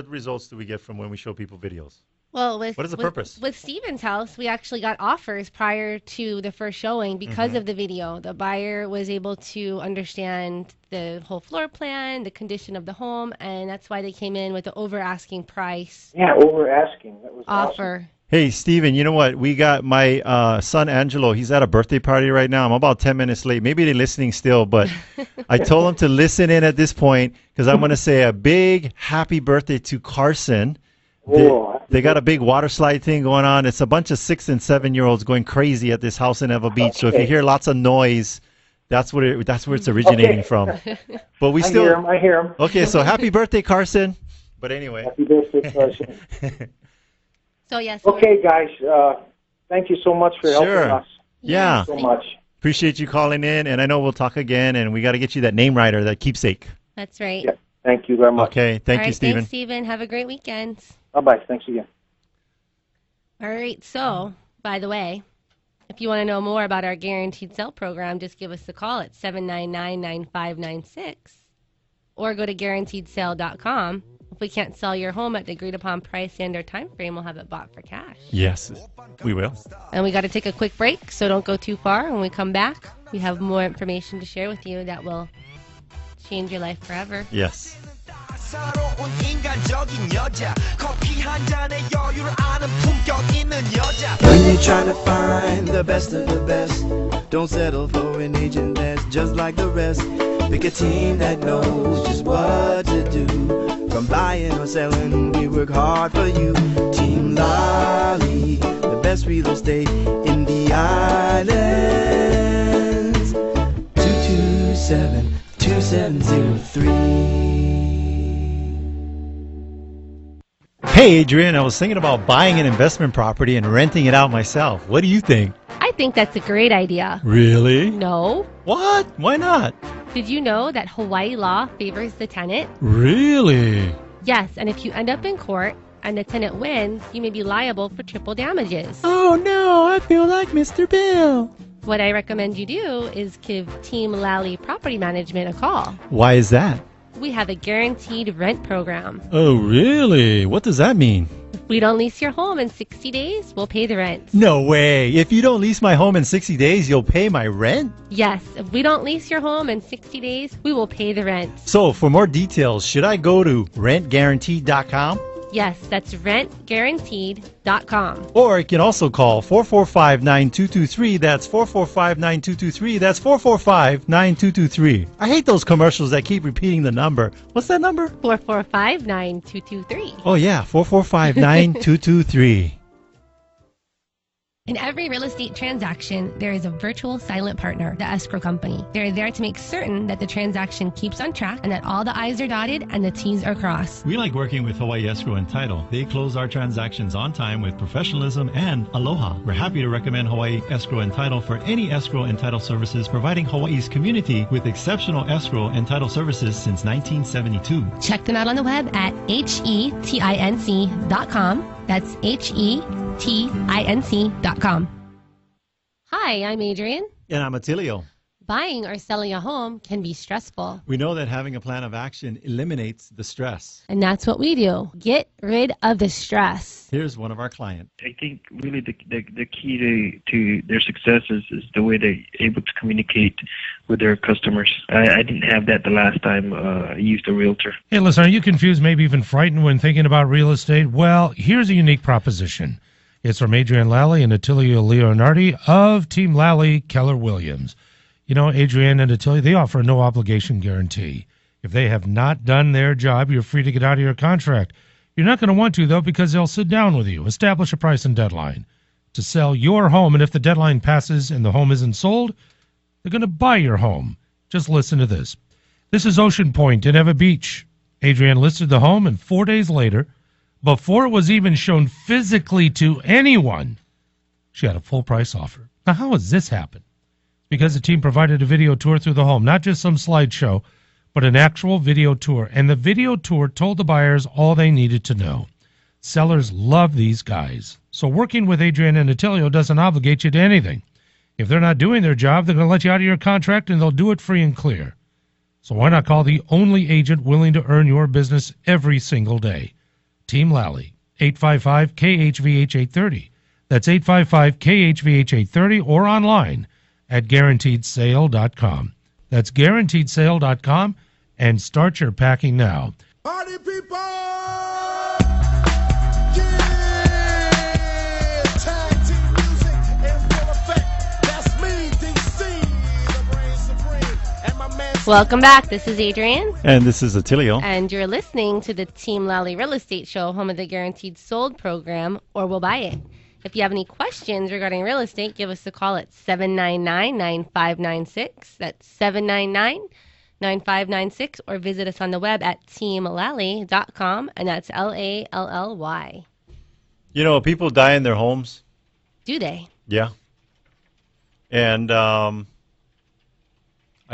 S4: results do we get from when we show people videos?
S3: Well,
S4: what is the purpose?
S3: With Steven's house, we actually got offers prior to the first showing because of the video. The buyer was able to understand the whole floor plan, the condition of the home, and that's why they came in with the over-asking price.
S10: Yeah, over-asking. That was
S3: offer.
S10: Awesome.
S4: Hey, Steven, you know what? We got my son, Angelo. He's at a birthday party right now. I'm about 10 minutes late. Maybe they're listening still, but I told him to listen in at this point because I'm going to say a big happy birthday to Carson. They got a big water slide thing going on. It's a bunch of 6- and 7-year-olds going crazy at this house in Eva Beach. So if you hear lots of noise, that's where it's originating from. But I
S10: hear him.
S4: Okay, so happy birthday, Carson. But anyway.
S10: Happy birthday, Carson.
S3: So yes.
S10: Okay, guys. Thank you so much for helping us.
S4: Yeah.
S10: Thank you so much.
S4: Appreciate you calling in, and I know we'll talk again, and we got to get you that name writer, that keepsake.
S3: That's right.
S10: Yeah. Thank you very much.
S4: Okay. Thank you, Steven.
S3: Thanks, Steven. Have a great weekend.
S10: Bye-bye. Thanks again.
S3: All right. So, by the way, if you want to know more about our guaranteed sale program, just give us a call at 799-9596 or go to guaranteedsale.com. If we can't sell your home at the agreed upon price and or time frame, we'll have it bought for cash.
S4: Yes, we will.
S3: And we got to take a quick break, so don't go too far. When we come back, we have more information to share with you that will change your life forever.
S4: Yes.
S6: When you're trying to find the best of the best, don't settle for an agent that's just like the rest. Pick a team that knows just what to do. From buying or selling, we work hard for you. Team Lally, the best real estate in the islands.
S4: Hey, Adrienne, I was thinking about buying an investment property and renting it out myself. What do you think?
S3: I think that's a great idea.
S4: Really?
S3: No.
S4: What? Why not?
S3: Did you know that Hawaii law favors the tenant?
S4: Really?
S3: Yes, and if you end up in court and the tenant wins, you may be liable for triple damages.
S4: Oh, no, I feel like Mr. Bill.
S3: What I recommend you do is give Team Lally Property Management a call.
S4: Why is that?
S3: We have a guaranteed rent program.
S4: Oh, really? What does that mean?
S3: If we don't lease your home in 60 days, we'll pay the rent.
S4: No way. If you don't lease my home in 60 days, you'll pay my rent?
S3: Yes, if we don't lease your home in 60 days, we will pay the rent.
S4: So, for more details, should I go to rentguaranteed.com?
S3: Yes, that's rentguaranteed.com.
S4: Or you can also call 445-9223. That's 445-9223. That's 445-9223. I hate those commercials that keep repeating the number. What's that number?
S3: 445-9223.
S4: Oh, yeah, 445-9223.
S3: In every real estate transaction, there is a virtual silent partner, the escrow company. They're there to make certain that the transaction keeps on track and that all the I's are dotted and the T's are crossed.
S4: We like working with Hawaii Escrow and Title. They close our transactions on time with professionalism and aloha. We're happy to recommend Hawaii Escrow and Title for any escrow and title services, providing Hawaii's community with exceptional escrow and title services since 1972.
S3: Check them out on the web at hetinc.com. That's hetinc.com. Hi, I'm Adrienne.
S4: And I'm Attilio.
S3: Buying or selling a home can be stressful.
S4: We know that having a plan of action eliminates the stress.
S3: And that's what we do. Get rid of the stress.
S4: Here's one of our clients.
S11: I think really the key to their success is the way they're able to communicate with their customers. I didn't have that the last time I used a realtor.
S12: Hey, listen, are you confused, maybe even frightened when thinking about real estate? Well, here's a unique proposition. It's from Adrienne Lally and Attilio Leonardi of Team Lally, Keller Williams. You know, Adrienne and Attilio, they offer a no-obligation guarantee. If they have not done their job, you're free to get out of your contract. You're not going to want to, though, because they'll sit down with you, establish a price and deadline to sell your home. And if the deadline passes and the home isn't sold, they're going to buy your home. Just listen to this. This is Ocean Point in Eva Beach. Adrienne listed the home, and 4 days later, before it was even shown physically to anyone, she had a full price offer. Now, how has this happened? Because the team provided a video tour through the home, not just some slideshow, but an actual video tour. And the video tour told the buyers all they needed to know. Sellers love these guys. So working with Adrienne and Attilio doesn't obligate you to anything. If they're not doing their job, they're going to let you out of your contract, and they'll do it free and clear. So why not call the only agent willing to earn your business every single day? Team Lally, 855-KHVH-830. That's 855-KHVH-830 or online at guaranteedsale.com. That's guaranteedsale.com, and start your packing now.
S13: Party people! Tag team music in full effect. That's me, DC, the brain supreme. And my man.
S3: Welcome back. This is Adrienne.
S4: And this is Attilio.
S3: And you're listening to the Team Lally Real Estate Show, home of the Guaranteed Sold program, or We'll Buy It. If you have any questions regarding real estate, give us a call at 799-9596. That's 799-9596. Or visit us on the web at teamlally.com, and that's Lally.
S4: You know, people die in their homes.
S3: Do they?
S4: Yeah. And I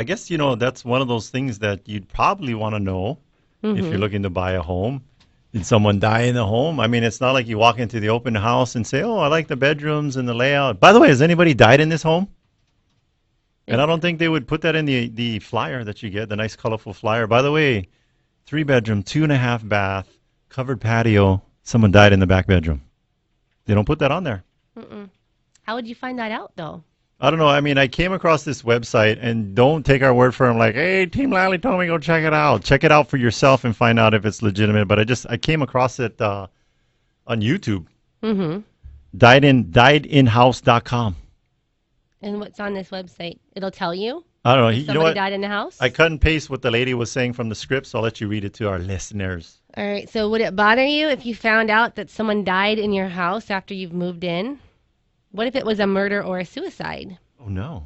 S4: guess, you know, that's one of those things that you'd probably want to know if you're looking to buy a home. Did someone die in the home? I mean, it's not like you walk into the open house and say, oh, I like the bedrooms and the layout. By the way, has anybody died in this home? And I don't think they would put that in the flyer that you get, the nice colorful flyer. By the way, 3-bedroom, 2.5 bath, covered patio. Someone died in the back bedroom. They don't put that on there.
S3: How would you find that out, though?
S4: I don't know. I mean, I came across this website, and don't take our word for it. I'm like, hey, Team Lally told me go check it out. Check it out for yourself and find out if it's legitimate. But I came across it on YouTube. Diedinhouse.com.
S3: And what's on this website? It'll tell you?
S4: I don't know.
S3: You know what? Died in the house?
S4: I cut and paste what the lady was saying from the script, so I'll let you read it to our listeners.
S3: All right. So would it bother you if you found out that someone died in your house after you've moved in? What if it was a murder or a suicide?
S4: Oh, no.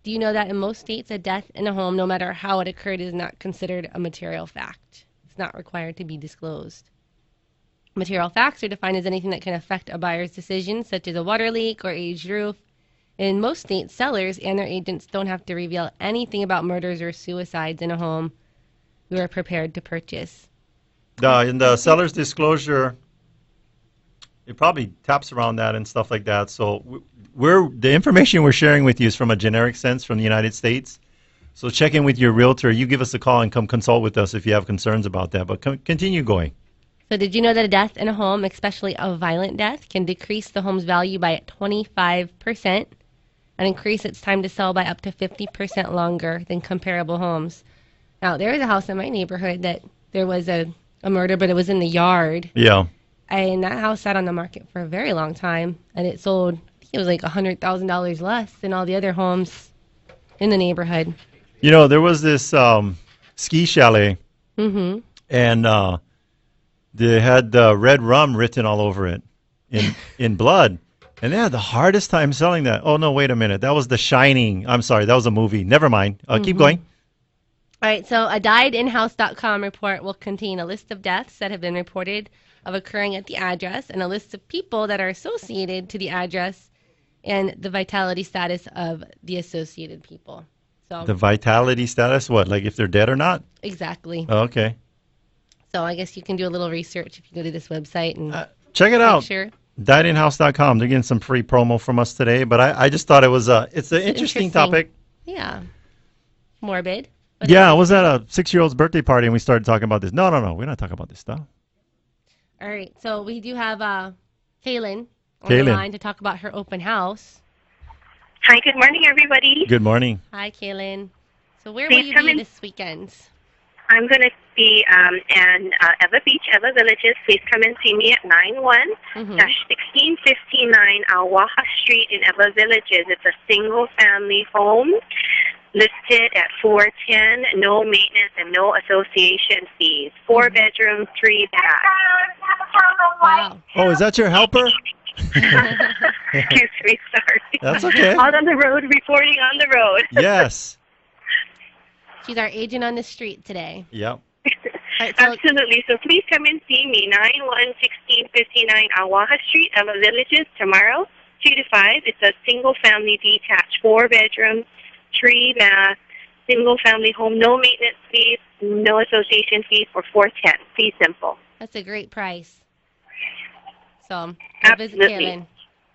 S3: Do you know that in most states, a death in a home, no matter how it occurred, is not considered a material fact? It's not required to be disclosed. Material facts are defined as anything that can affect a buyer's decision, such as a water leak or aged roof. In most states, sellers and their agents don't have to reveal anything about murders or suicides in a home we are prepared to purchase.
S4: In the seller's disclosure, it probably taps around that and stuff like that. So the information we're sharing with you is from a generic sense from the United States. So check in with your realtor. You give us a call and come consult with us if you have concerns about that. But continue going.
S3: So did you know that a death in a home, especially a violent death, can decrease the home's value by 25% and increase its time to sell by up to 50% longer than comparable homes? Now, there is a house in my neighborhood that there was a murder, but it was in the yard.
S4: Yeah.
S3: And that house sat on the market for a very long time, and it sold, I think it was like $100,000 less than all the other homes in the neighborhood.
S4: You know, there was this ski chalet, and they had red rum written all over it in blood. And they had the hardest time selling that. Oh, no, wait a minute. That was The Shining. I'm sorry. That was a movie. Never mind. Keep going.
S3: All right. So a diedinhouse.com report will contain a list of deaths that have been reported of occurring at the address and a list of people that are associated to the address and the vitality status of the associated people. So
S4: the vitality status? What? Like if they're dead or not?
S3: Exactly.
S4: Oh, okay.
S3: So I guess you can do a little research if you go to this website and
S4: check it out.
S3: Sure.
S4: Diedinhouse.com. They're getting some free promo from us today, but I just thought it's an interesting topic.
S3: Yeah. Morbid.
S4: Yeah, I was at a 6-year-old's birthday party and we started talking about this. No, we're not talking about this stuff.
S3: All right, so we do have Kaylin on the line to talk about her open house.
S14: Hi, good morning, everybody.
S4: Good morning.
S3: Hi, Kaylin. So where will you be this weekend?
S14: I'm going to be in Eva Beach, Eva Villages. Please come and see me at 91-1659 Awaha Street in Eva Villages. It's a single-family home listed at $410, no maintenance and no association fees. 4 bedrooms, 3 baths.
S3: Wow.
S4: Oh, is that your helper?
S14: Excuse me, sorry.
S4: That's okay.
S14: Out on the road, reporting on the road.
S4: Yes.
S3: She's our agent on the street today.
S4: Yep.
S3: Right, so
S14: absolutely. So please come and see me, 91-1659 Awaha Street, Eva Villages, tomorrow, 2 to 5. It's a single-family detached, 4 bedrooms, 3 baths, single-family home, no maintenance fees, no association fees for $410. Fee simple.
S3: That's a great price. So,
S14: absolutely.
S3: Visit Kaylin.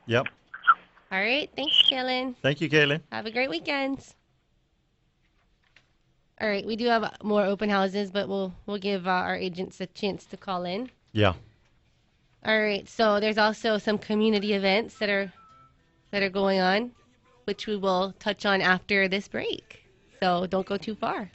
S4: Yep.
S3: All right. Thanks, Kaylin.
S4: Thank you, Kaylin.
S3: Have a great weekend. All right. We do have more open houses, but we'll give our agents a chance to call in.
S4: Yeah.
S3: All right. So there's also some community events that are going on, which we will touch on after this break. So don't go too far.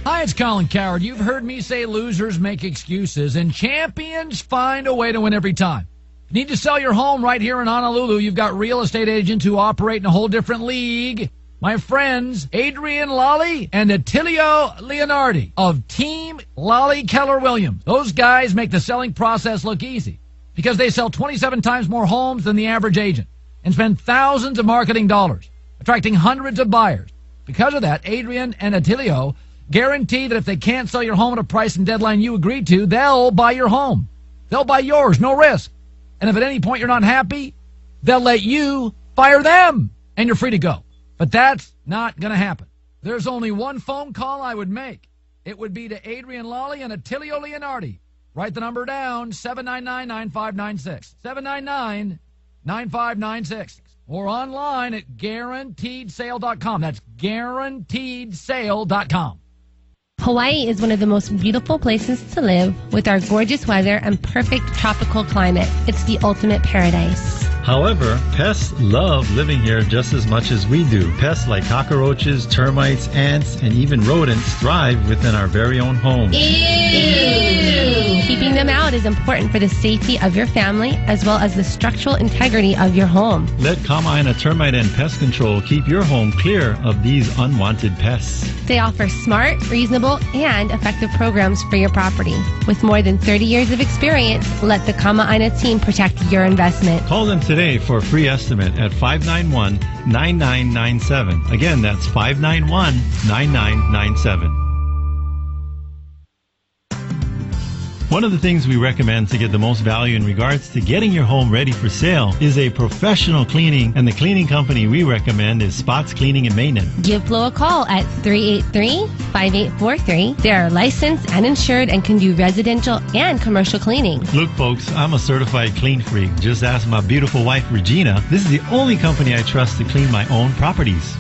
S7: Hi, it's Colin Coward. You've heard me say losers make excuses and champions find a way to win every time. Need to sell your home right here in Honolulu? You've got real estate agents who operate in a whole different league. My friends, ADRIENNE Lally and ATTILIO Leonardi of Team Lally Keller Williams. Those guys make the selling process look easy because they sell 27 times more homes than the average agent and spend thousands of marketing dollars, attracting hundreds of buyers. Because of that, ADRIENNE and ATTILIO guarantee that if they can't sell your home at a price and deadline you agreed to, they'll buy your home. They'll buy yours, no risk. And if at any point you're not happy, they'll let you fire them, and you're free to go. But that's not going to happen. There's only one phone call I would make. It would be to ADRIENNE Lally and ATTILIO Leonardi. Write the number down, 799-9596. 799-9596. Or online at guaranteedsale.com. That's guaranteedsale.com.
S3: Hawaii is one of the most beautiful places to live with our gorgeous weather and perfect tropical climate. It's the ultimate paradise.
S4: However, pests love living here just as much as we do. Pests like cockroaches, termites, ants, and even rodents thrive within our very own homes.
S3: Ew! Keeping them out out is important for the safety of your family as well as the structural integrity of your home.
S4: Let Kama'aina Termite and Pest Control keep your home clear of these unwanted pests.
S3: They offer smart, reasonable, and effective programs for your property. With more than 30 years of experience, let the Kama'aina team protect your investment.
S4: Call them today for a free estimate at 591-9997. Again, that's 591-9997. One of the things we recommend to get the most value in regards to getting your home ready for sale is a professional cleaning, and the cleaning company we recommend is Spots Cleaning and Maintenance.
S3: Give Flo a call at 383-5843. They are licensed and insured and can do residential and commercial cleaning.
S4: Look, folks, I'm a certified clean freak. Just ask my beautiful wife, Regina. This is the only company I trust to clean my own properties.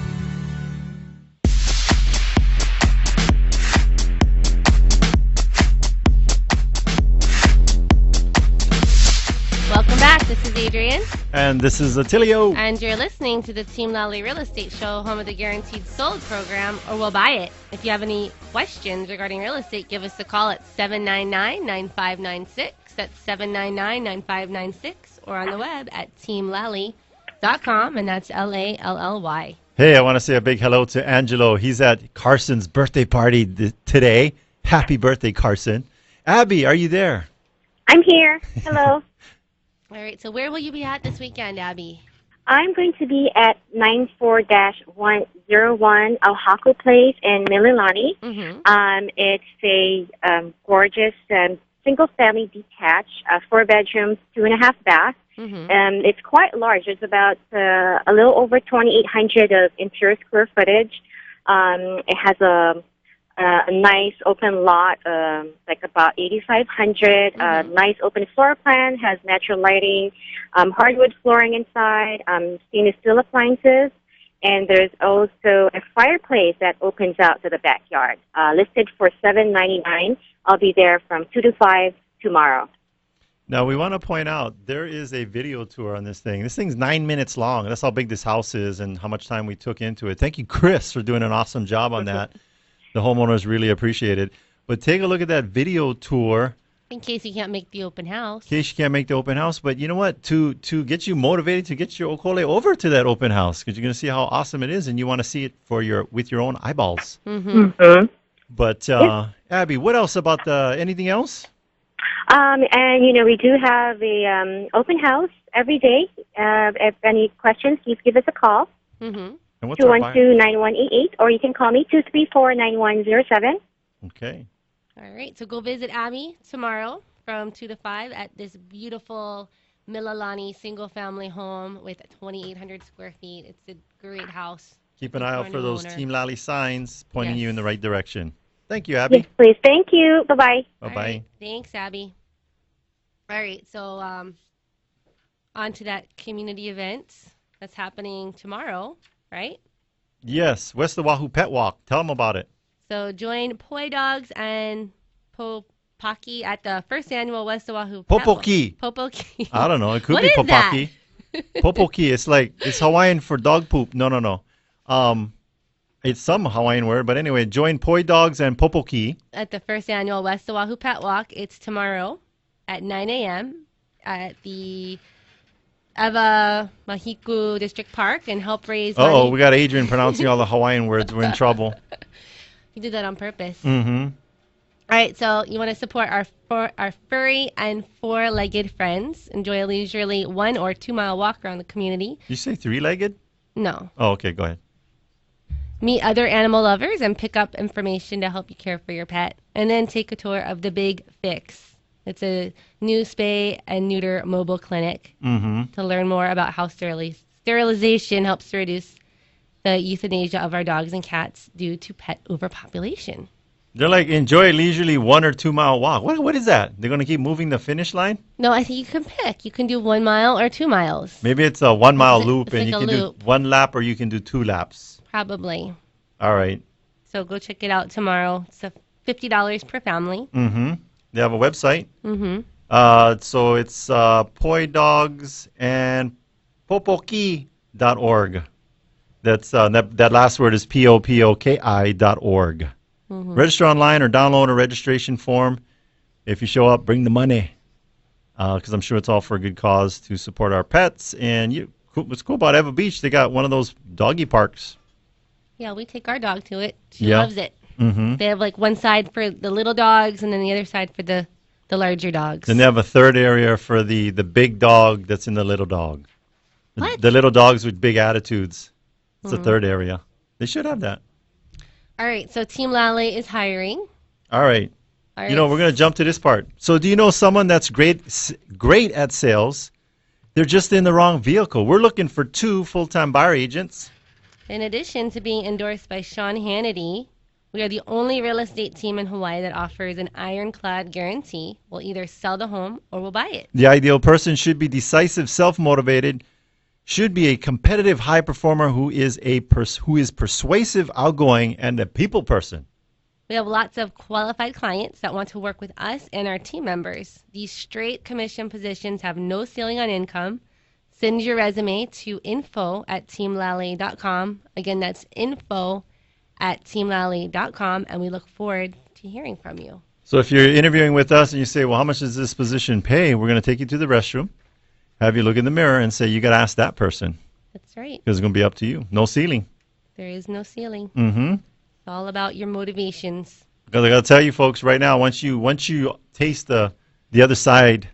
S3: Welcome back. This is Adrienne.
S4: And this is Attilio.
S3: And you're listening to the Team Lally Real Estate Show, home of the Guaranteed Sold program, or we'll buy it. If you have any questions regarding real estate, give us a call at 799-9596. That's 799-9596, or on the web at teamlally.com, and that's Lally.
S4: Hey, I want to say a big hello to Angelo. He's at Carson's birthday party today. Happy birthday, Carson. Abby, are you there?
S15: I'm here. Hello.
S3: All right, so where will you be at this weekend, Abby?
S15: I'm going to be at 94-101 Oaxaca Place in Mililani. It's a gorgeous single-family detached, 4 bedrooms, 2.5 baths. It's quite large. It's about a little over 2,800 of interior square footage. It has a nice open lot, like about 8,500. Nice open floor plan, has natural lighting, hardwood flooring inside, stainless steel appliances, and there's also a fireplace that opens out to the backyard. Listed for $799. I'll be there from 2 to 5 tomorrow.
S4: Now, we want to point out there is a video tour on this thing. This thing's 9 minutes long. That's how big this house is and how much time we took into it. Thank you, Chris, for doing an awesome job on that. The homeowners really appreciate it. But take a look at that video tour.
S3: In case you can't make the open house.
S4: In case you can't make the open house. But you know what? To get you motivated to get your okole over to that open house, because you're going to see how awesome it is, and you want to see it with your own eyeballs. But, Abby, what else about anything else?
S15: And, we do have a open house every day. If any questions, please give us a call. 212-9188, or you can call me 234-9107.
S4: Okay.
S3: All right, so go visit Abby tomorrow from 2 to 5 at this beautiful Mililani single-family home with 2,800 square feet. It's a great house.
S4: Keep an eye out for those Team Lally signs pointing you in the right direction. Thank you, Abby.
S15: Yes, please. Thank you. Bye-bye.
S4: Bye-bye.
S3: Right, thanks, Abby. All right, so on to that community event that's happening tomorrow. Right?
S4: Yes, West Oahu Pet Walk. Tell them about it.
S3: So join Poi Dogs and Popaki at the first annual West Oahu
S4: Popoki.
S3: Popoki.
S4: I don't know. It could
S3: what
S4: be
S3: is
S4: Popaki.
S3: That?
S4: Popoki. It's Hawaiian for dog poop. No. It's some Hawaiian word, but anyway, join Poi Dogs and Popoki
S3: at the first annual West Oahu Pet Walk. It's tomorrow at 9 a.m. at the Eva Mahiku District Park and help raise money.
S4: We got Adrienne pronouncing all the Hawaiian words. We're in trouble.
S3: You did that on purpose.
S4: All
S3: right, so you want to support our furry and four-legged friends. Enjoy a leisurely 1 or 2 mile walk around the community.
S4: You say 3-legged?
S3: No.
S4: Oh, okay, go ahead.
S3: Meet other animal lovers and pick up information to help you care for your pet. And then take a tour of the Big Fix. It's a new spay and neuter mobile clinic to learn more about how sterilization helps to reduce the euthanasia of our dogs and cats due to pet overpopulation.
S4: They're like, enjoy a leisurely 1 or 2 mile walk. What is that? They're going to keep moving the finish line?
S3: No, I think you can pick. You can do 1 mile or 2 miles.
S4: Maybe it's a 1 mile loop and
S3: like
S4: you can do 1 lap or you can do 2 laps.
S3: Probably.
S4: All right.
S3: So go check it out tomorrow. It's $50 per family.
S4: They have a website. So it's Poi Dogs and Popoki.org. That's that last word is POPOKI.org. Register online or download a registration form. If you show up, bring the money. because I'm sure it's all for a good cause to support our pets. And what's cool about Eva Beach, they got one of those doggy parks.
S3: Yeah, we take our dog to it. She
S4: Yeah.
S3: loves it.
S4: Mm-hmm.
S3: They have like one side for the little dogs and then the other side for the larger dogs.
S4: Then they have a third area for the big dog that's in the little dog.
S3: What?
S4: The little dogs with big attitudes. It's the
S3: Mhm.
S4: third area. They should have that.
S3: All right, so Team Lally is hiring.
S4: All right.
S3: All
S4: You know,
S3: right.
S4: we're going to jump to this part. So do you know someone that's great at sales? They're just in the wrong vehicle. We're looking for 2 full-time buyer agents.
S3: In addition to being endorsed by Sean Hannity, we are the only real estate team in Hawaii that offers an ironclad guarantee. We'll either sell the home or we'll buy it.
S4: The ideal person should be decisive, self-motivated, should be a competitive high performer who is persuasive, outgoing, and a people person.
S3: We have lots of qualified clients that want to work with us and our team members. These straight commission positions have no ceiling on income. Send your resume to info@teamlally.com. Again, that's info@teamlally.com, and we look forward to hearing from you.
S4: So if you're interviewing with us and you say, well, how much does this position pay? We're going to take you to the restroom, have you look in the mirror and say, you got to ask that person.
S3: That's right.
S4: Because it's going to be up to you. No ceiling.
S3: There is no ceiling.
S4: Mm-hmm.
S3: It's all about your motivations.
S4: Because I got to tell you, folks, right now, once you taste the other side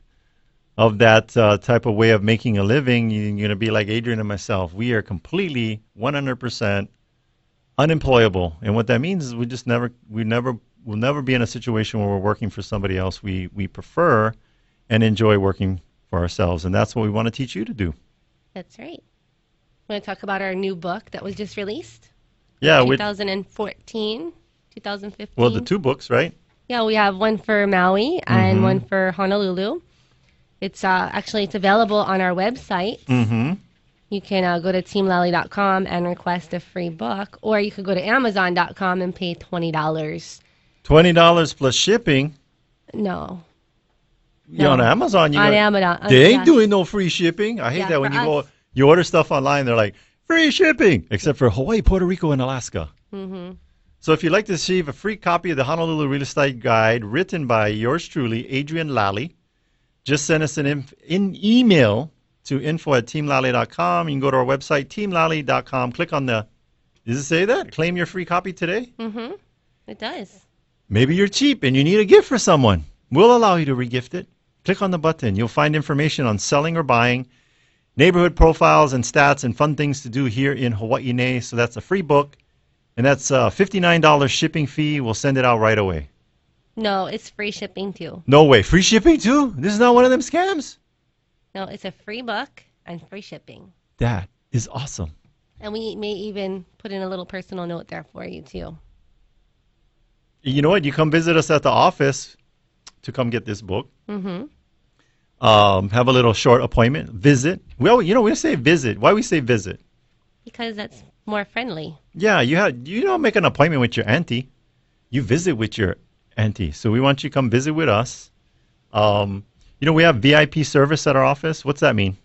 S4: of that type of way of making a living, you're going to be like Adrienne and myself. We are completely 100% unemployable. And what that means is we'll never be in a situation where we're working for somebody else. We prefer and enjoy working for ourselves. And that's what we want to teach you to do.
S3: That's right. We're going to talk about our new book that was just released.
S4: Yeah.
S3: 2014, 2015.
S4: Well, the 2 books, right?
S3: Yeah, we have one for Maui and one for Honolulu. It's it's available on our website.
S4: Mm-hmm.
S3: You can go to teamlally.com and request a free book, or you could go to amazon.com and pay $20.
S4: $20 plus shipping.
S3: No.
S4: You're on Amazon.
S3: On Amazon.
S4: They ain't doing no free shipping. I hate that when you order stuff online, they're like, free shipping, except for Hawaii, Puerto Rico, and Alaska.
S3: Mm-hmm.
S4: So if you'd like to receive a free copy of the Honolulu Real Estate Guide written by yours truly, Adrienne Lally, just send us an email to info@teamlally.com. You can go to our website, teamlally.com. Click on does it say that? Claim your free copy today?
S3: Mm-hmm. It does.
S4: Maybe you're cheap and you need a gift for someone. We'll allow you to regift it. Click on the button. You'll find information on selling or buying, neighborhood profiles and stats, and fun things to do here in Hawaii. So that's a free book, and that's a $59 shipping fee. We'll send it out right away.
S3: No, it's free shipping too.
S4: No way. Free shipping too? This is not one of them scams?
S3: No, it's a free book and free shipping.
S4: That is awesome.
S3: And we may even put in a little personal note there for you too.
S4: You know what? You come visit us at the office to come get this book.
S3: Mm-hmm.
S4: Have a little short appointment. Visit. Well, we say visit. Why we say visit?
S3: Because that's more friendly.
S4: Yeah, you don't make an appointment with your auntie. You visit with your auntie. So we want you to come visit with us. We have VIP service at our office. What's that mean?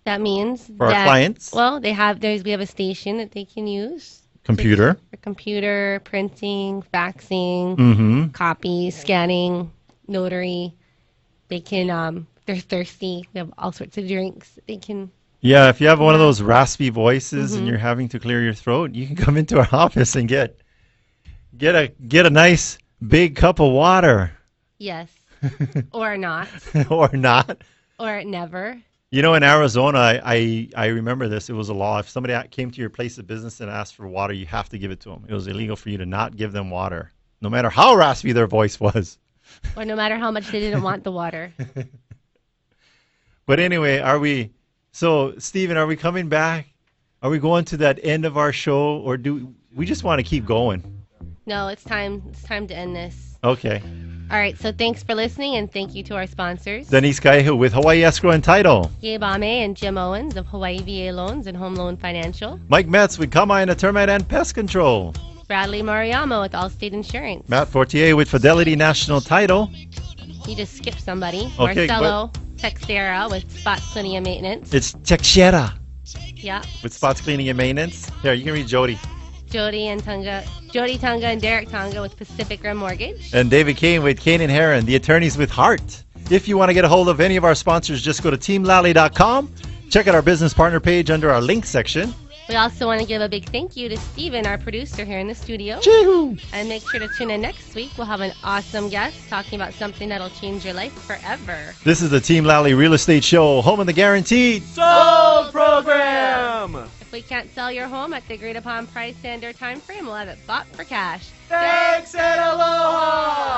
S3: That means
S4: for our clients.
S3: Well, we have a station that they can use.
S4: Computer.
S3: For computer, printing, faxing, copies, scanning, notary. They can, they're thirsty. We have all sorts of drinks. They can.
S4: Yeah, if you have one of those raspy voices and you're having to clear your throat, you can come into our office and get a nice big cup of water.
S3: Yes. Or not.
S4: Or not.
S3: Or never.
S4: In Arizona, I remember this. It was a law. If somebody came to your place of business and asked for water, you have to give it to them. It was illegal for you to not give them water, no matter how raspy their voice was.
S3: Or no matter how much they didn't want the water.
S4: But anyway, so Stephen, are we coming back? Are we going to that end of our show, or do we just want to keep going?
S3: No, it's time to end this.
S4: Okay.
S3: All right, so thanks for listening, and thank you to our sponsors.
S4: Denise Kaihu with Hawaii Escrow and Title.
S3: Gabe Amey and Jim Owens of Hawaii VA Loans and Home Loan Financial.
S4: Mike Metz with Kamai Termite and Pest Control.
S3: Bradley Mariamo with Allstate Insurance.
S4: Matt Fortier with Fidelity National Title.
S3: You just skipped somebody.
S4: Okay,
S3: Marcelo Texera with Spots Cleaning and Maintenance.
S4: It's Texera.
S3: Yeah.
S4: With Spots Cleaning and Maintenance. Here, you can read Jody.
S3: Jody Tonga and Derek Tonga with Pacific Rim Mortgage.
S4: And David Kane with Kane and Heron, the attorneys with Heart. If you want to get a hold of any of our sponsors, just go to teamlally.com. Check out our business partner page under our link section.
S3: We also want to give a big thank you to Steven, our producer here in the studio.
S4: Chee-hoo!
S3: And make sure to tune in next week. We'll have an awesome guest talking about something that'll change your life forever.
S4: This is the Team Lally Real Estate Show, home of the guaranteed
S3: sold program. If we can't sell your home at the agreed upon price and or time frame, we'll have it bought for cash.
S13: Thanks and aloha!